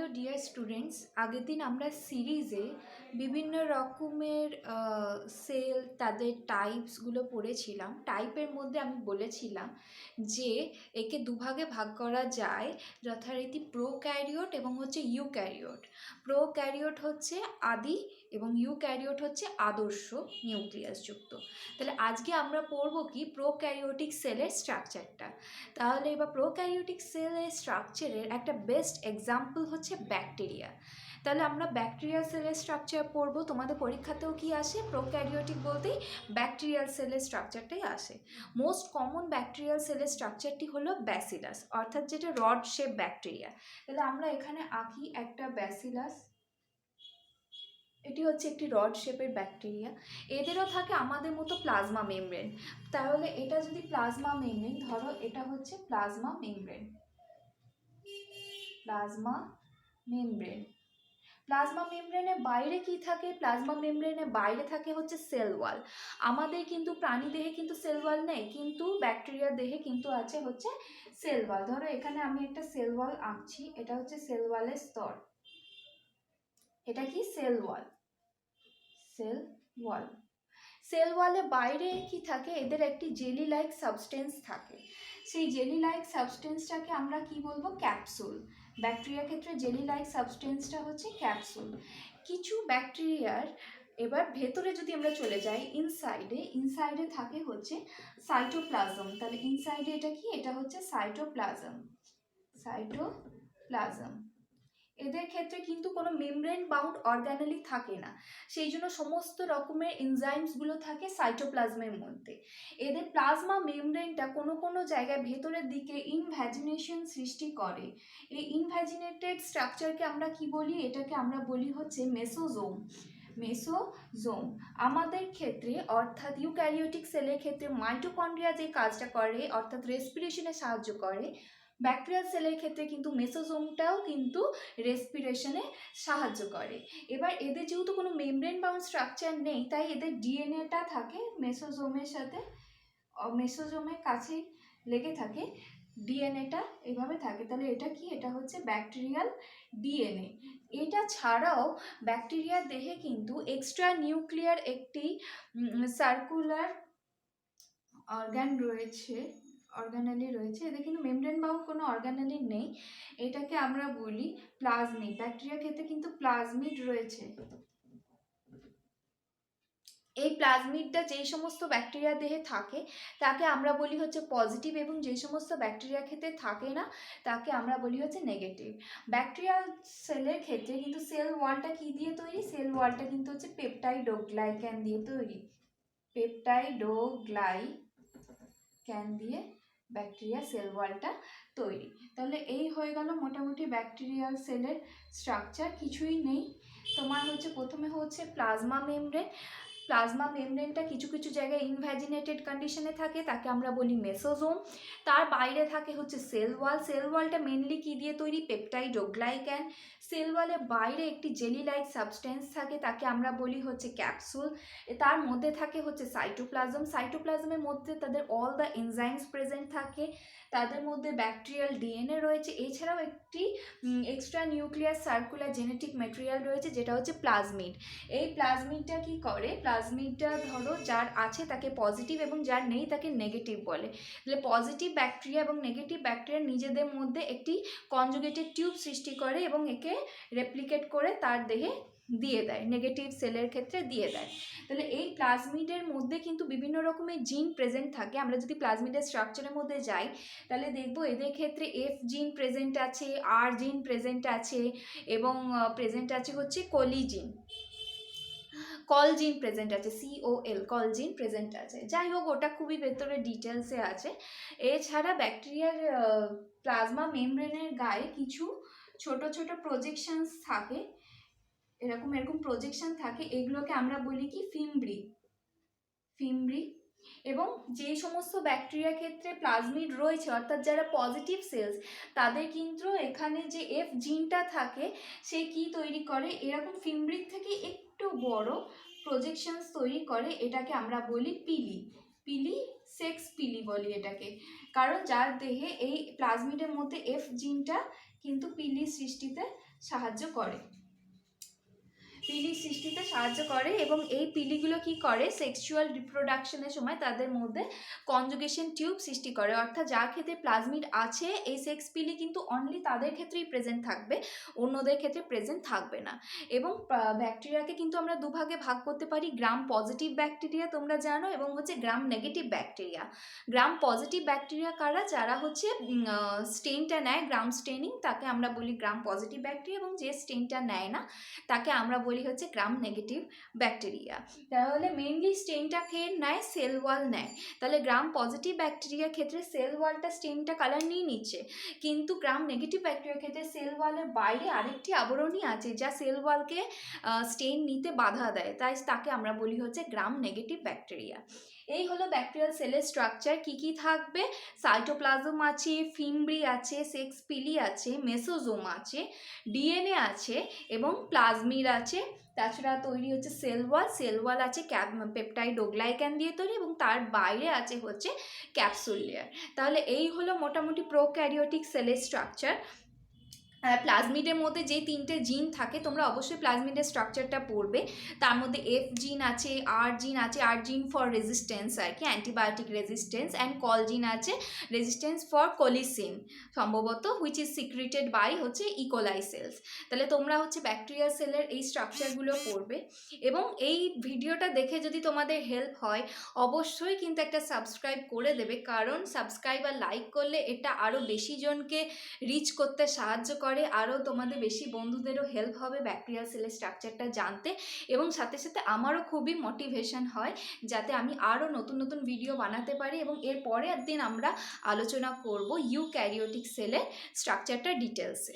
Hello dear students, আগের দিন আমরা সিরিজে বিভিন্ন রকমের সেল তাদের টাইপসগুলো পড়েছিলাম। টাইপের মধ্যে আমি বলেছিলাম যে একে দুভাগে ভাগ করা যায়, যথারীতি প্রোক্যারিওট এবং হচ্ছে ইউক্যারিওট। প্রোক্যারিওট হচ্ছে আদি এবং ইউক্যারিওট হচ্ছে আদর্শ নিউক্লিয়াসযুক্ত। তাহলে আজকে আমরা পড়ব কি প্রোক্যারিওটিক সেলের স্ট্রাকচারটা। তাহলে এবার প্রোক্যারিওটিক সেলের স্ট্রাকচারের একটা বেস্ট এক্সাম্পল হচ্ছে ব্যাকটেরিয়া। তাহলে আমরা ব্যাকটেরিয়াল সেলের স্ট্রাকচার পড়বো। তোমাদের পরীক্ষাতেও কি আসে? প্রোক্যারিওটিক বলতেই ব্যাকটেরিয়াল সেলের স্ট্রাকচারটাই আসে। মোস্ট কমন ব্যাকটেরিয়াল সেলের স্ট্রাকচারটি হলো ব্যাসিলাস, অর্থাৎ যেটা রড শেপ ব্যাকটেরিয়া। তাহলে আমরা এখানে আঁকি একটা ব্যাসিলাস। এটি হচ্ছে একটি রড শেপের ব্যাকটেরিয়া। এদেরও থাকে আমাদের মতো প্লাজমা মেমব্রেন। তাহলে এটা যদি প্লাজমা মেমব্রেন, ধরো এটা হচ্ছে plasma membrane. Plasma membrane, plasma মেমব্রেনের বাইরে কি থাকে? প্লাজমা মেমব্রেনের বাইরে থাকে হচ্ছে সেল ওয়াল। আমাদের কিন্তু প্রাণী দেহে কিন্তু সেল ওয়াল নেই, কিন্তু ব্যাকটেরিয়া দেহে কিন্তু আছে হচ্ছে সেল ওয়াল। ধরো এখানে আমি একটা সেল ওয়াল আঁকছি, এটা হচ্ছে সেল ওয়ালের স্তর। এটা কি? Cell wall. Cell wall. Cell ওয়ালের বাইরে কি থাকে? এদের একটি জেলি লাইক সাবস্টেন্স থাকে। সেই জেলি লাইক সাবস্টেন্সটাকে আমরা কি বলবো? ক্যাপসুল। ব্যাকটেরিয়ার ক্ষেত্রে জেলি লাইক সাবস্টেন্সটা হচ্ছে ক্যাপসুল। কিছু ব্যাকটেরিয়ার এবার ভেতরে যদি আমরা চলে যাই, ইনসাইডে থাকে হচ্ছে সাইটোপ্লাজম। তাহলে ইনসাইডে এটা কি? এটা হচ্ছে সাইটোপ্লাজম। সাইটোপ্লাজম। এদের ক্ষেত্রে কিন্তু কোনো মেমব্রেন বাউন্ড অর্গানেলি থাকে না, সেই জন্য সমস্ত রকমের এনজাইমসগুলো থাকে সাইটোপ্লাজমের মধ্যে। এদের প্লাজমা মেমব্রেনটা কোনো কোনো জায়গায় ভেতরের দিকে ইনভ্যাজিনেশন সৃষ্টি করে। এই ইনভ্যাজিনেটেড স্ট্রাকচারকে আমরা কি বলি? এটাকে আমরা বলি হচ্ছে মেসোজোম। মেসোজোম। আমাদের ক্ষেত্রে অর্থাৎ ইউক্যারিওটিক সেলের ক্ষেত্রে মাইটোকন্ড্রিয়া যে কাজটা করে অর্থাৎ রেসপিরেশনে সাহায্য করে, ব্যাকটেরিয়াল সেলের ক্ষেত্রে কিন্তু মেসোজোমটাও কিন্তু রেসপিরেশনে সাহায্য করে। এবার এদের যেহেতু কোনো মেমব্রেন বাউন্ড স্ট্রাকচার নেই, তাই এদের ডিএনএটা থাকে মেসোজোমের সাথে, মেসোজোমের কাছেই লেগে থাকে। ডিএনএটা এভাবে থাকে। তাহলে এটা কি? এটা হচ্ছে ব্যাকটেরিয়াল ডিএনএ। এটা ছাড়াও ব্যাকটেরিয়ার দেহে কিন্তু এক্সট্রা নিউক্লিয়ার একটি সার্কুলার অর্গানালি রয়েছে। এদের কিন্তু মেমব্রেন বাউন্ড কোনো অর্গানালি নেই। এটাকে আমরা বলি প্লাজমিড। ব্যাকটেরিয়ার ক্ষেত্রে কিন্তু প্লাজমিড রয়েছে। এই প্লাজমিডটা যেই সমস্ত ব্যাকটেরিয়া দেহে থাকে তাকে আমরা বলি হচ্ছে পজিটিভ, এবং যেই সমস্ত ব্যাকটেরিয়া ক্ষেত্রে থাকে না তাকে আমরা বলি হচ্ছে নেগেটিভ। ব্যাকটেরিয়াল সেলের ক্ষেত্রে কিন্তু সেল ওয়ালটা কি দিয়ে তৈরি? সেল ওয়ালটা কিন্তু হচ্ছে পেপটাইডোগ্লাইক্যান দিয়ে তৈরি। পেপটাইডোগ্লাইক্যান দিয়ে ব্যাকটেরিয়া সেল ওয়ালটা তৈরি। তাহলে এই হয়ে গেল মোটামুটি ব্যাকটেরিয়াল সেলের স্ট্রাকচার। কিছুই নেই তোমার হচ্ছে, প্রথমে হচ্ছে প্লাজমা মেমব্রেন। প্লাজমা মেমব্রেনটা কিছু কিছু জায়গায় ইনভ্যাজিনেটেড কন্ডিশনে থাকে, তাকে আমরা বলি মেসোজোম। তার বাইরে থাকে হচ্ছে সেল ওয়াল। সেল ওয়ালটা মেনলি কি দিয়ে তৈরি? পেপটাইডোগ্লাইক্যান। সেল ওয়ালের বাইরে একটি জেলি লাইক সাবস্টেন্স থাকে, তাকে আমরা বলি হচ্ছে ক্যাপসুল। তার মধ্যে থাকে হচ্ছে সাইটোপ্লাজম। সাইটোপ্লাজমের মধ্যে তাদের অল দ্য এনজাইমস প্রেজেন্ট থাকে, তাদের মধ্যে ব্যাকটেরিয়াল ডিএনএ রয়েছে। এছাড়াও একটি extra nuclear circular genetic material রয়েছে, যেটা হচ্ছে প্লাজমিড। এই প্লাজমিডটা কি করে? প্লাজমিডটা ধরো যার আছে তাকে পজিটিভ এবং যার নেই তাকে নেগেটিভ বলে। তাহলে পজিটিভ ব্যাকটেরিয়া এবং নেগেটিভ ব্যাকটেরিয়া নিজেদের মধ্যে একটি কনজুগেটেড টিউব সৃষ্টি করে এবং একে রেপ্লিকেট করে তার দেহে দিয়ে দেয়, নেগেটিভ সেলের ক্ষেত্রে দিয়ে দেয়। তাহলে এই প্লাজমিডের মধ্যে কিন্তু বিভিন্ন রকমের জিন প্রেজেন্ট থাকে। আমরা যদি প্লাজমিডের স্ট্রাকচারের মধ্যে যাই তাহলে দেখবো এদের ক্ষেত্রে এফ জিন প্রেজেন্ট আছে, আর জিন প্রেজেন্ট আছে, এবং প্রেজেন্ট আছে হচ্ছে কলিজিন, কল জিন প্রেজেন্ট আছে, COL, কল জিন প্রেজেন্ট আছে। যাই হোক, ওটা খুবই ভেতরে ডিটেলসে আছে। এছাড়া ব্যাকটেরিয়ার প্লাজমা মেমব্রেনের গায়ে কিছু ছোট ছোট প্রজেকশনস থাকে, এরকম প্রজেকশন থাকে। এগুলোকে আমরা বলি কি? ফিমব্রি। এবং যে সমস্ত ব্যাকটেরিয়ার ক্ষেত্রে প্লাজমিড রয়েছে অর্থাৎ যারা পজিটিভ সেলস, তাদের কিন্তু এখানে যে এফ জিনটা থাকে সে কি তৈরি করে? এরকম ফিমব্রিক থেকে একটু বড় প্রজেকশনস তৈরি করে। এটাকে আমরা বলি পিলি, সেক্স পিলি বলি এটাকে। কারণ যার দেহে এই প্লাজমিডের মধ্যে এফ জিনটা কিন্তু পিলি সৃষ্টিতে সাহায্য করে, পিলি সৃষ্টিতে সাহায্য করে। এবং এই পিলিগুলো কি করে, সেক্সুয়াল রিপ্রোডাকশনের সময় তাদের মধ্যে কনজুগেশন টিউব সৃষ্টি করে, অর্থাৎ যার ক্ষেত্রে প্লাজমিড আছে এই সেক্স পিলি কিন্তু অনলি তাদের ক্ষেত্রেই প্রেজেন্ট থাকবে, অন্যদের ক্ষেত্রে প্রেজেন্ট থাকবে না। এবং ব্যাকটেরিয়াকে কিন্তু আমরা দুভাগে ভাগ করতে পারি, গ্রাম পজিটিভ ব্যাকটেরিয়া তোমরা জানো, এবং হচ্ছে gram negative bacteria. Gram positive bacteria কারা, যারা হচ্ছে স্টেনটা নেয়, গ্রাম স্টেনিং, তাকে আমরা বলি গ্রাম পজিটিভ ব্যাকটেরিয়া, এবং যে স্টেনটা নেয় না তাকে আমরা বলি হচ্ছে গ্রাম নেগেটিভ ব্যাকটেরিয়া। তাহলে মেইনলি স্টেনটা খেয়ে নেয়, সেল ওয়াল নেয়। তাহলে গ্রাম পজিটিভ ব্যাকটেরিয়ার ক্ষেত্রে সেল ওয়ালটা স্টেনটা কালার নিয়ে নিচ্ছে, কিন্তু গ্রাম নেগেটিভ ব্যাকটেরিয়ার ক্ষেত্রে সেল ওয়ালের বাইরে আরেকটি আবরণী আছে যা সেল ওয়ালকে স্টেন নিতে বাধা দেয়, তাই তাকে আমরা বলি হচ্ছে গ্রাম নেগেটিভ ব্যাকটেরিয়া। এই হলো ব্যাকটেরিয়াল সেলের স্ট্রাকচার। কি কি থাকবে, সাইটোপ্লাজম আছে, ফিমব্রি আছে, সেক্স পিলি আছে, মেসোজোম আছে, ডিএনএ আছে এবং প্লাজমিড আছে। তাছাড়া তৈরি হচ্ছে সেল ওয়াল, সেল ওয়াল আছে পেপটাইড ও গ্লাইক্যান দিয়ে তৈরি, এবং তার বাইরে আছে হচ্ছে ক্যাপসুল লেয়ার। তাহলে এই হলো মোটামুটি প্রোক্যারিওটিক সেলের স্ট্রাকচার। প্লাজমিডের মধ্যে যে তিনটে জিন থাকে, তোমরা অবশ্যই প্লাজমিডের স্ট্রাকচারটা পড়বে। তার মধ্যে এফ জিন আছে, আর জিন আছে, আর জিন ফর রেজিস্ট্যান্স আর কি, অ্যান্টিবায়োটিক রেজিস্ট্যান্স, অ্যান্ড কল জিন আছে রেজিস্ট্যান্স ফর কোলিসিন সম্ভবত, হুইচ ইজ সিক্রেটেড বাই হচ্ছে ইকোলাই সেলস। তাহলে তোমরা হচ্ছে ব্যাকটেরিয়াল সেলের এই স্ট্রাকচারগুলো পড়বে। এবং এই ভিডিওটা দেখে যদি তোমাদের হেল্প হয় অবশ্যই কিন্তু একটা সাবস্ক্রাইব করে দেবে, কারণ সাবস্ক্রাইব আর লাইক করলে এটা আরও বেশি জনকে রিচ করতে সাহায্য করে, আরও তোমাদের বেশি বন্ধুদেরও হেল্প হবে ব্যাকটেরিয়াল সেলের স্ট্রাকচারটা জানতে, এবং সাথে সাথে আমারও খুবই মোটিভেশন হয় যাতে আমি আরও নতুন নতুন ভিডিও বানাতে পারি। এবং এর পরের দিন আমরা আলোচনা করব ইউক্যারিওটিক সেলের স্ট্রাকচারটা ডিটেলসে।